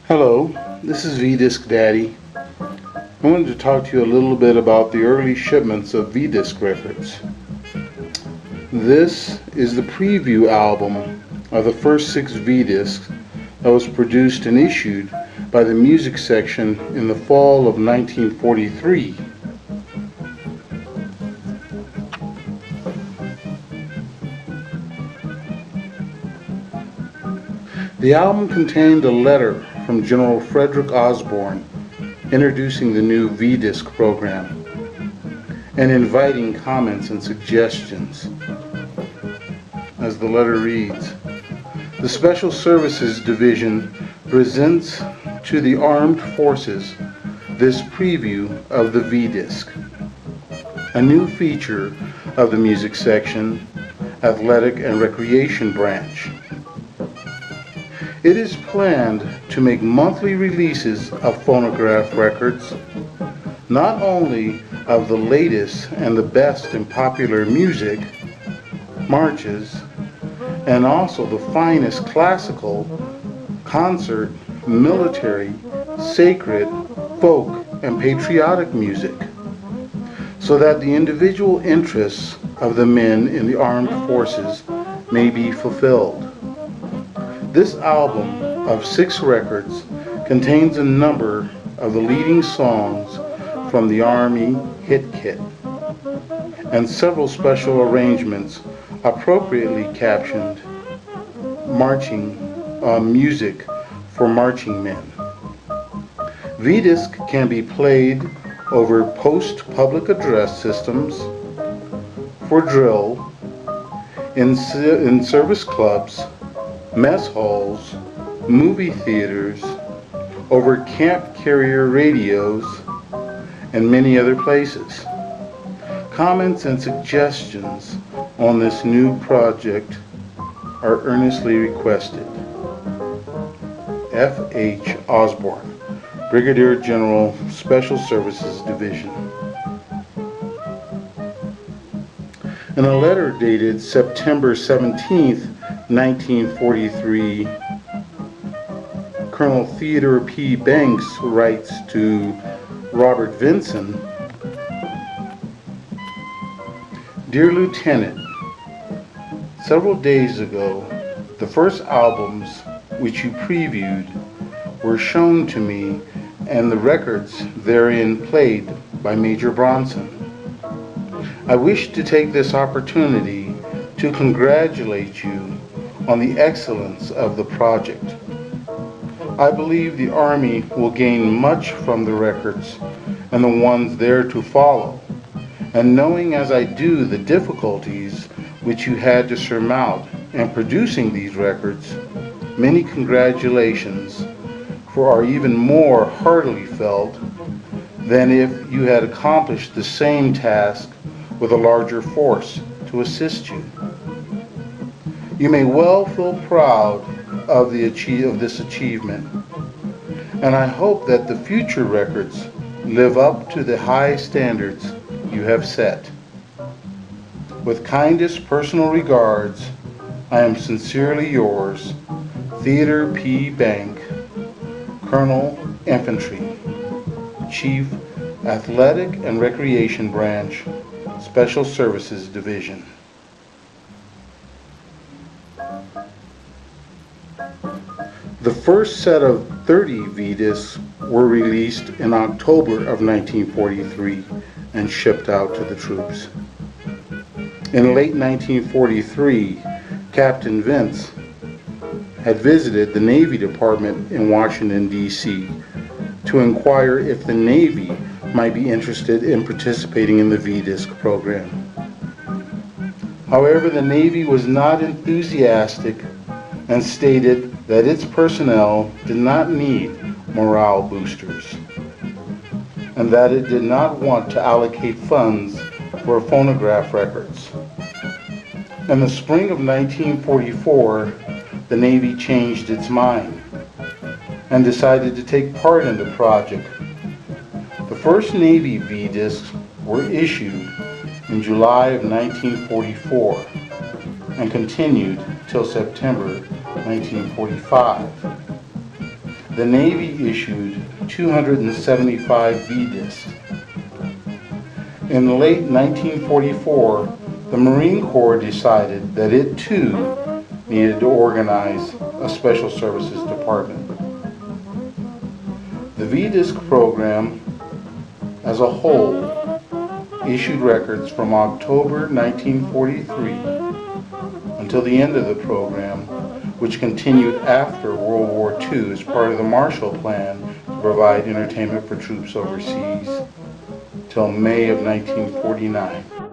Hello, this is V-Disc Daddy. I wanted to talk to you a little bit about the early shipments of V-Disc records. This is the preview album of the first 6 V-Discs that was produced and issued by the music section in the fall of 1943. The album contained a letter from General Frederick Osborn introducing the new V-Disc program and inviting comments and suggestions. As the letter reads, the Special Services Division presents to the Armed Forces this preview of the V-Disc, a new feature of the music section, Athletic and Recreation Branch. It is planned to make monthly releases of phonograph records, not only of the latest and the best in popular music, marches, and also the finest classical, concert, military, sacred, folk, and patriotic music, so that the individual interests of the men in the armed forces may be fulfilled. This album of 6 records contains a number of the leading songs from the Army Hit Kit and several special arrangements appropriately captioned Marching Music for Marching Men. V-Disc can be played over post-public address systems, for drill, in service clubs, mess halls, movie theaters, over camp carrier radios, and many other places. Comments and suggestions on this new project are earnestly requested. F. H. Osborn, Brigadier General, Special Services Division. In a letter dated September 17th, 1943, Colonel Theodore P. Banks writes to Robert Vinson, Dear Lieutenant, several days ago, the first albums which you previewed were shown to me and the records therein played by Major Bronson. I wish to take this opportunity to congratulate you on the excellence of the project. I believe the Army will gain much from the records and the ones there to follow, and knowing as I do the difficulties which you had to surmount in producing these records, many congratulations, for are even more heartily felt than if you had accomplished the same task with a larger force to assist you. You may well feel proud of this achievement, and I hope that the future records live up to the high standards you have set. With kindest personal regards, I am sincerely yours, Theodore P. Bank, Colonel Infantry, Chief, Athletic and Recreation Branch, Special Services Division. The first set of 30 V-Discs were released in October of 1943 and shipped out to the troops. In late 1943, Captain Vince had visited the Navy Department in Washington, D.C. to inquire if the Navy might be interested in participating in the V-Disc program. However, the Navy was not enthusiastic and stated that its personnel did not need morale boosters, and that it did not want to allocate funds for phonograph records. In the spring of 1944, the Navy changed its mind and decided to take part in the project. The first Navy V-Discs were issued in July of 1944 and continued till September 1945. the Navy issued 275 V-discs. In the late 1944, the Marine Corps decided that it too needed to organize a Special Services Department. The V-disc program as a whole issued records from October 1943 until the end of the program, which continued after World War II as part of the Marshall Plan to provide entertainment for troops overseas, till May of 1949.